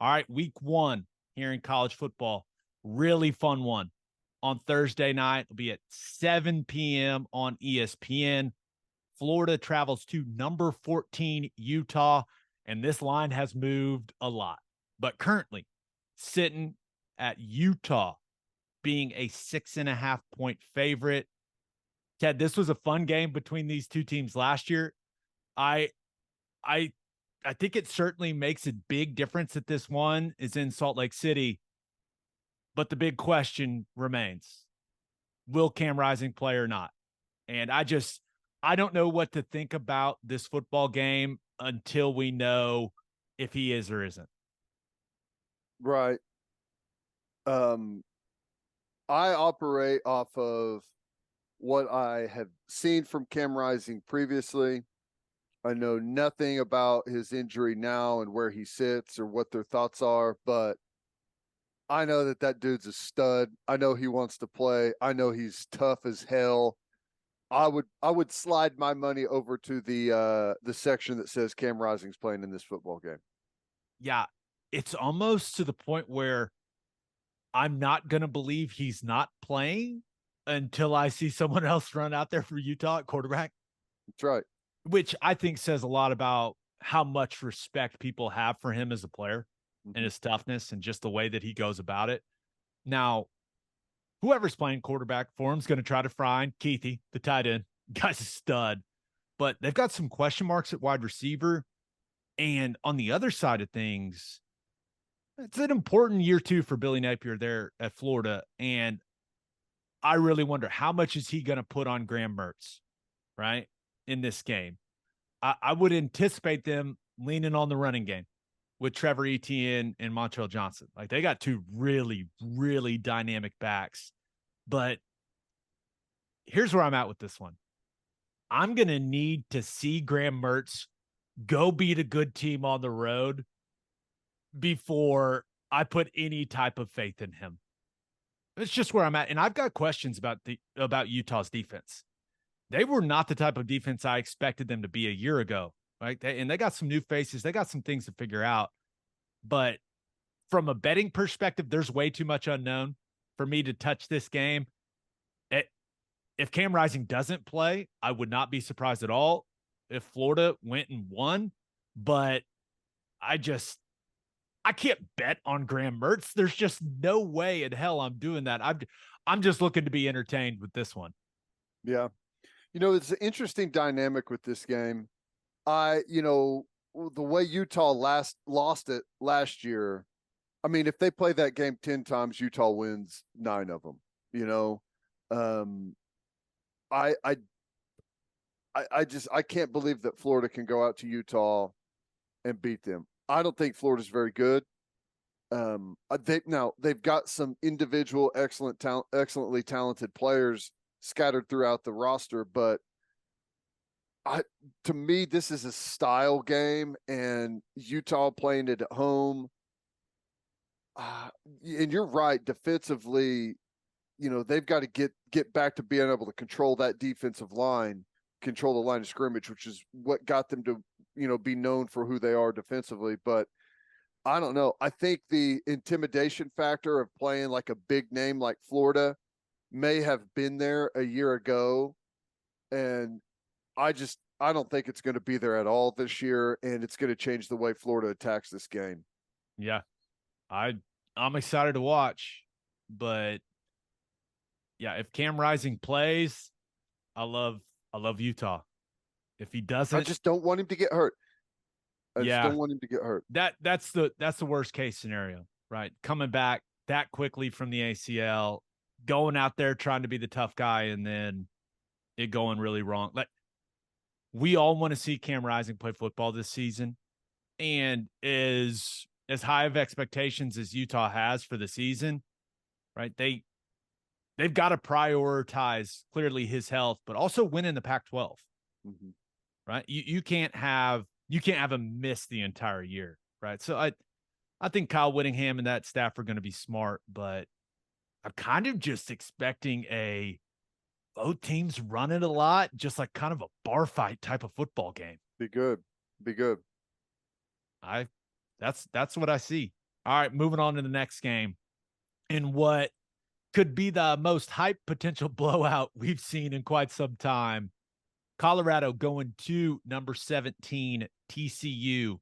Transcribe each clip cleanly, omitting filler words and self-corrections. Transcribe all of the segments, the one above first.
All right, week 1 here in college football. Really fun one. On Thursday night, it'll be at 7 p.m. on ESPN. Florida travels to number 14, Utah, and this line has moved a lot. But currently, sitting at Utah being a 6.5-point favorite. Ted, this was a fun game between these two teams last year. I I I think it certainly makes a big difference that this one is in Salt Lake City. But the big question remains, will Cam Rising play or not? And I don't know what to think about this football game until we know if he is or isn't. Right. Um, I operate off of what I have seen from Cam Rising previously. I know nothing about his injury now and where he sits or what their thoughts are, but I know that dude's a stud. I know he wants to play. I know he's tough as hell. I would slide my money over to the section that says Cam Rising's playing in this football game. Yeah, it's almost to the point where I'm not going to believe he's not playing until I see someone else run out there for Utah at quarterback. That's right. Which I think says a lot about how much respect people have for him as a player and his toughness and just the way that he goes about it. Now, whoever's playing quarterback for him is going to try to find Keithy, the tight end. Guy's a stud, but they've got some question marks at wide receiver. And on the other side of things, it's an important year 2 for Billy Napier there at Florida. And I really wonder, how much is he going to put on Graham Mertz, right, in this game? I would anticipate them leaning on the running game with Trevor Etienne and Montrell Johnson. Like, they got two really, really dynamic backs. But here's where I'm at with this one. I'm going to need to see Graham Mertz go beat a good team on the road before I put any type of faith in him. It's just where I'm at. And I've got questions about Utah's defense. They were not the type of defense I expected them to be a year ago, right? They got some new faces. They got some things to figure out. But from a betting perspective, there's way too much unknown for me to touch this game. If Cam Rising doesn't play, I would not be surprised at all if Florida went and won. But I can't bet on Graham Mertz. There's just no way in hell I'm doing that. I'm just looking to be entertained with this one. Yeah. It's an interesting dynamic with this game. The way Utah lost it last year, I mean, if they play that game 10 times, Utah wins 9 of them, I can't believe that Florida can go out to Utah and beat them. I don't think Florida's very good. They've got some individual excellently talented players scattered throughout the roster, but to me, this is a style game, and Utah playing it at home. And you're right, defensively, they've got to get back to being able to control that defensive line, control the line of scrimmage, which is what got them to, be known for who they are defensively. But I don't know. I think the intimidation factor of playing like a big name like Florida may have been there a year ago, and I don't think it's going to be there at all this year, and it's going to change the way Florida attacks this game. Yeah. I'm excited to watch, but yeah, if Cam Rising plays, I love Utah. If he doesn't, I just don't want him to get hurt. I just don't want him to get hurt. That's the worst case scenario, right? Coming back that quickly from the ACL, going out there trying to be the tough guy, and then it going really wrong. Like, we all want to see Cam Rising play football this season, and as high of expectations as Utah has for the season, right? They've got to prioritize clearly his health, but also win in the Pac-12, right? You can't have him miss the entire year, right? So I think Kyle Whittingham and that staff are going to be smart, but I'm kind of just expecting both teams running a lot, just like kind of a bar fight type of football game. Be good. That's what I see. All right, moving on to the next game in what could be the most hype potential blowout we've seen in quite some time. Colorado going to number 17, TCU.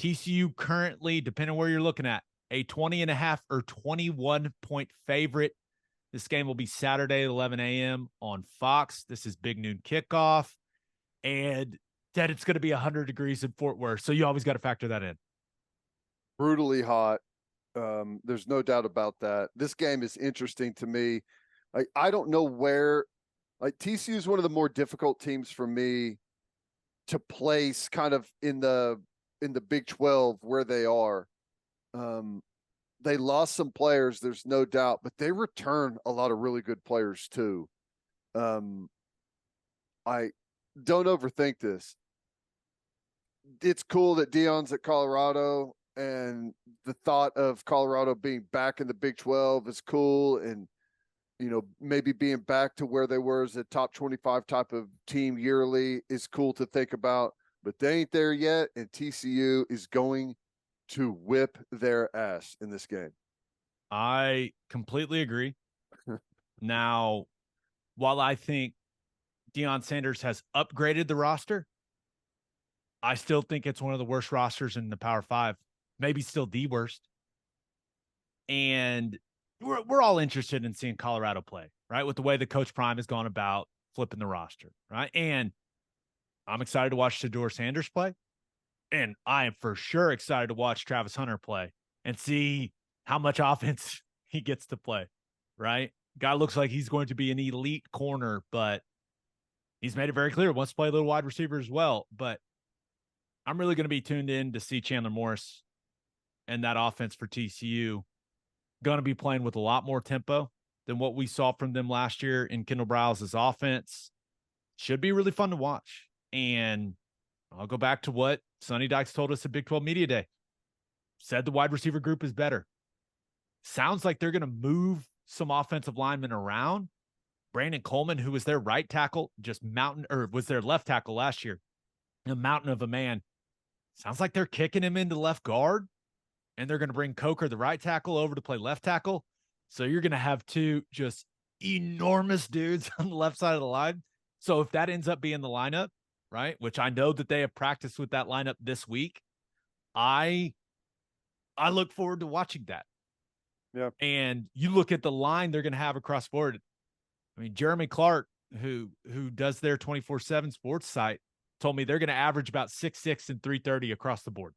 TCU currently, depending on where you're looking at, a 20.5 or 21-point favorite. This game will be Saturday at 11 a.m. on Fox. This is big noon kickoff. And that it's going to be 100 degrees in Fort Worth. So you always got to factor that in. Brutally hot. There's no doubt about that. This game is interesting to me. I don't know where, like, TCU is one of the more difficult teams for me to place kind of in the Big 12 where they are. They lost some players, there's no doubt, but they return a lot of really good players too. I don't overthink this. It's cool that Deion's at Colorado, and the thought of Colorado being back in the Big 12 is cool, and maybe being back to where they were as a top 25 type of team yearly is cool to think about, but they ain't there yet, and TCU is going to whip their ass in this game. I completely agree. Now, while I think Deion Sanders has upgraded the roster, I still think it's one of the worst rosters in the Power Five, maybe still the worst. And we're all interested in seeing Colorado play, right? With the way the Coach Prime has gone about flipping the roster, right? And I'm excited to watch Shedeur Sanders play. And I am for sure excited to watch Travis Hunter play and see how much offense he gets to play, right? Guy looks like he's going to be an elite corner, but he's made it very clear wants to play a little wide receiver as well. But I'm really going to be tuned in to see Chandler Morris and that offense for TCU going to be playing with a lot more tempo than what we saw from them last year in Kendall Browse's offense. Should be really fun to watch. And I'll go back to what Sonny Dykes told us at Big 12 Media Day. Said the wide receiver group is better. Sounds like they're going to move some offensive linemen around. Brandon Coleman, who was their right tackle, was their left tackle last year, a mountain of a man. Sounds like they're kicking him into left guard, and they're going to bring Coker, the right tackle, over to play left tackle. So you're going to have two just enormous dudes on the left side of the line. So if that ends up being the lineup, right, which I know that they have practiced with that lineup this week, I look forward to watching that. Yeah. And you look at the line they're going to have across board. I mean, Jeremy Clark, who does their 24/7 sports site, told me they're going to average about 6'6" and 330 across the board.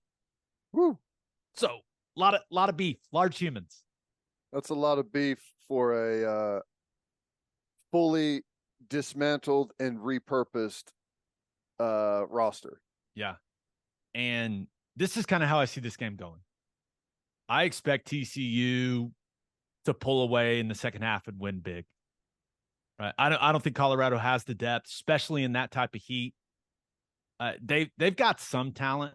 Woo. So a lot of beef, large humans. That's a lot of beef for a fully dismantled and repurposed roster. Yeah. And this is kind of how I see this game going. I expect TCU to pull away in the second half and win big. Right? I don't think Colorado has the depth, especially in that type of heat. They've got some talent,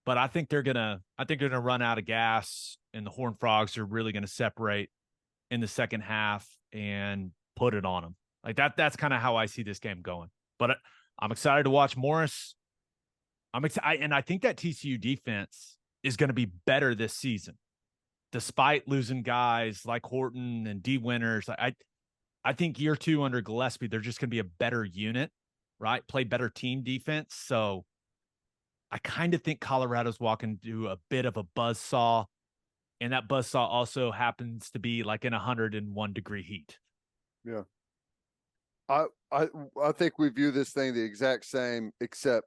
but I think they're gonna run out of gas, and the Horned Frogs are really gonna separate in the second half and put it on them. Like that's kind of how I see this game going. But I'm excited to watch Morris. I'm excited, and I think that TCU defense is going to be better this season, despite losing guys like Horton and D. Winters. I think year two under Gillespie, they're just going to be a better unit, right? Play better team defense. So I kind of think Colorado's walking to a bit of a buzzsaw, and that buzzsaw also happens to be like in 101-degree heat. Yeah. I think we view this thing the exact same, except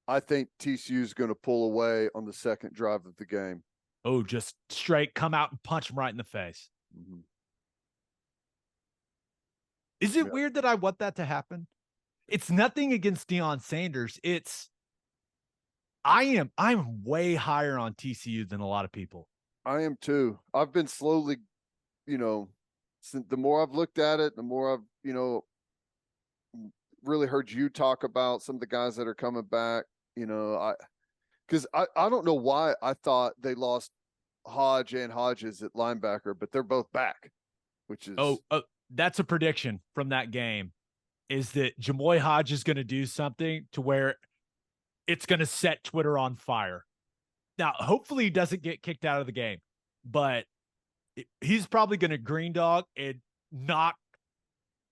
I think TCU is going to pull away on the second drive of the game. Oh, just straight come out and punch him right in the face. Mm-hmm. Is it weird that I want that to happen? It's nothing against Deion Sanders. I'm way higher on TCU than a lot of people. I am too. I've been slowly, the more I've looked at it, the more I've, really heard you talk about some of the guys that are coming back. Because I don't know why I thought they lost Hodge and Hodges at linebacker, but they're both back, which is that's a prediction from that game, is that Jamoy Hodge is going to do something to where it's going to set Twitter on fire. Now, hopefully he doesn't get kicked out of the game, but he's probably going to green dog and knock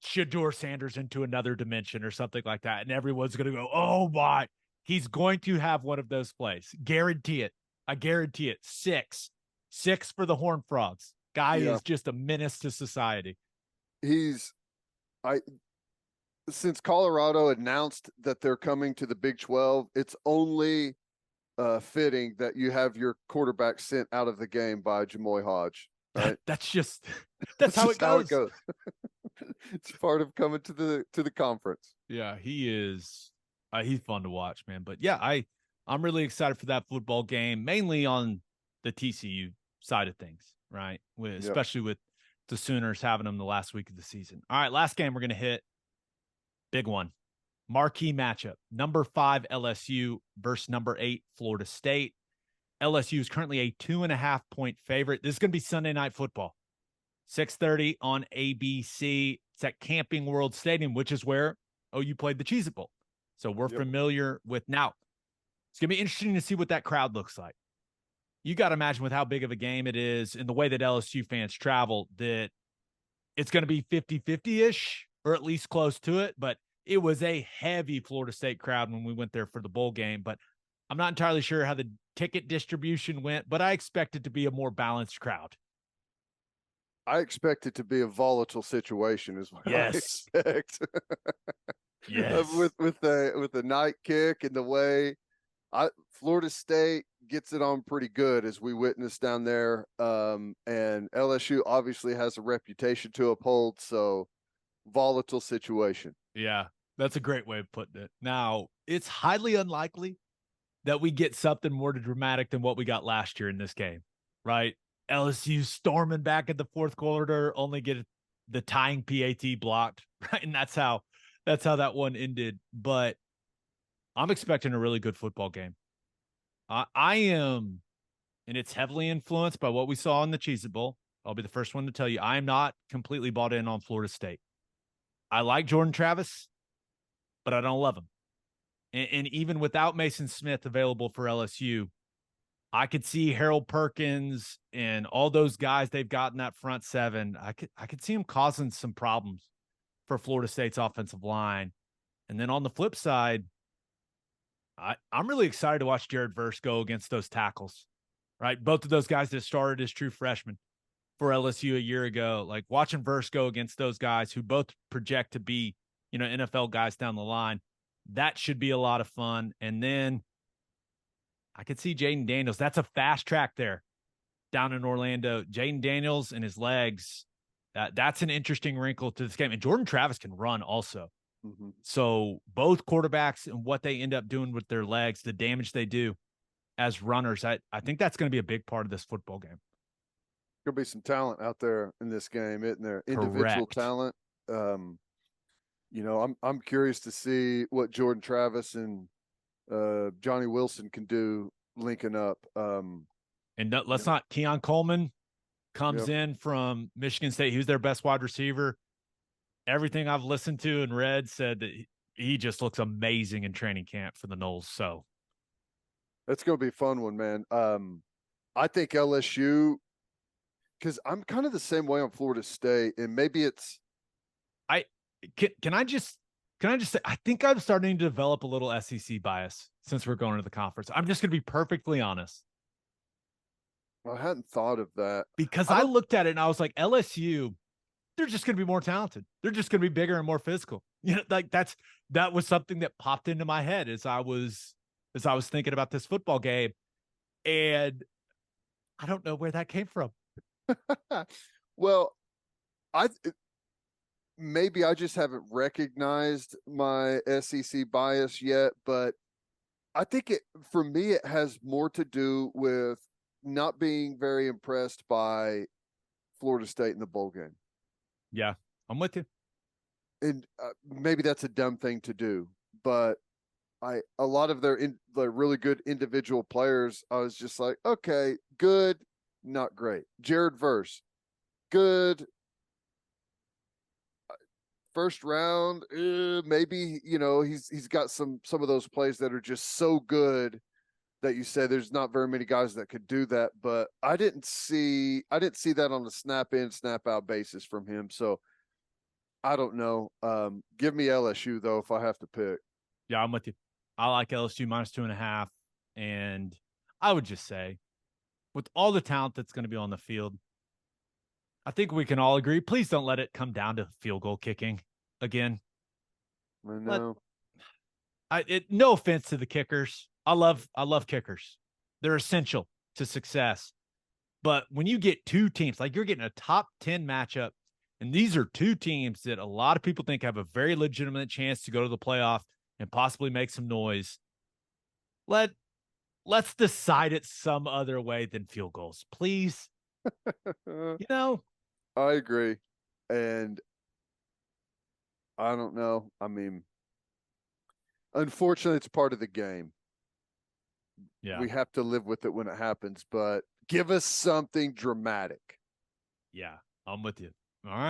Shador Sanders into another dimension or something like that. And everyone's going to go, oh my, he's going to have one of those plays. Guarantee it. I guarantee it. Six for the Horned Frogs. Guy Yeah. is just a menace to society. Since Colorado announced that they're coming to the Big 12, it's only fitting that you have your quarterback sent out of the game by Jamoy Hodge. Right? That's how it goes. It's part of coming to the conference. Yeah, he is. He's fun to watch, man. But yeah, I'm really excited for that football game, mainly on the TCU side of things, right? Especially with the Sooners having them the last week of the season. All right, last game we're gonna hit. Big one. Marquee matchup. Number 5 LSU versus number 8 Florida State. LSU is currently a 2.5-point favorite. This is going to be Sunday Night Football. 6:30 on ABC. It's at Camping World Stadium, which is where OU played the Cheez-It Bowl. So we're familiar with now. It's going to be interesting to see what that crowd looks like. You got to imagine with how big of a game it is and the way that LSU fans travel that it's going to be 50-50-ish or at least close to it. But it was a heavy Florida State crowd when we went there for the bowl game. But I'm not entirely sure how the ticket distribution went, but I expect it to be a more balanced crowd. I expect it to be a volatile situation is what I expect. Yes. with the night kick and the way Florida State gets it on pretty good as we witnessed down there. And LSU obviously has a reputation to uphold, so volatile situation. Yeah, that's a great way of putting it. Now, it's highly unlikely that we get something more dramatic than what we got last year in this game, right? LSU storming back at the fourth quarter, only get the tying PAT blocked, right? And that's how that one ended. But I'm expecting a really good football game. I am, and it's heavily influenced by what we saw in the Cheez-It Bowl. I'll be the first one to tell you I am not completely bought in on Florida State. I like Jordan Travis, but I don't love him. And even without Mason Smith available for LSU, I could see Harold Perkins and all those guys they've got in that front seven. I could see them causing some problems for Florida State's offensive line. And then on the flip side, I'm really excited to watch Jared Verse go against those tackles, right? Both of those guys that started as true freshmen for LSU a year ago, like watching Verse go against those guys who both project to be, NFL guys down the line. That should be a lot of fun. And then I could see Jaden Daniels. That's a fast track there down in Orlando. Jaden Daniels and his legs, that's an interesting wrinkle to this game. And Jordan Travis can run also. Mm-hmm. So both quarterbacks and what they end up doing with their legs, the damage they do as runners, I think that's going to be a big part of this football game. There'll be some talent out there in this game, isn't there? Individual talent. I'm curious to see what Jordan Travis and Johnny Wilson can do linking up. And let's not, Keon Coleman comes in from Michigan State. He was their best wide receiver. Everything I've listened to and read said that he just looks amazing in training camp for the Noles. So that's going to be a fun one, man. I think LSU, because I'm kind of the same way on Florida State, and maybe it's. Can I just say, I think I'm starting to develop a little SEC bias since we're going to the conference. I'm just going to be perfectly honest. I hadn't thought of that. Because I looked at it and I was like, LSU, they're just going to be more talented. They're just going to be bigger and more physical. That was something that popped into my head as I was thinking about this football game. And I don't know where that came from. Well, maybe I just haven't recognized my SEC bias yet, but I think for me, it has more to do with not being very impressed by Florida State in the bowl game. Yeah, I'm with you. And maybe that's a dumb thing to do, but a lot of their really good individual players, I was just like, okay, good, not great. Jared Verse, good. First round, maybe he's got some of those plays that are just so good that you say there's not very many guys that could do that, but I didn't see that on a snap in, snap out basis from him. So I don't know. Give me LSU though if I have to pick. Yeah, I'm with you. I like LSU -2.5. And I would just say, with all the talent that's going to be on the field, I think we can all agree. Please don't let it come down to field goal kicking again. I know. No offense to the kickers. I love kickers. They're essential to success. But when you get two teams, like you're getting a top 10 matchup, and these are two teams that a lot of people think have a very legitimate chance to go to the playoff and possibly make some noise. Let's decide it some other way than field goals, please. You know, I agree. And I don't know. I mean, unfortunately, it's part of the game. yeah, We have to live with it when it happens, but give us something dramatic. yeah, I'm with you. All right.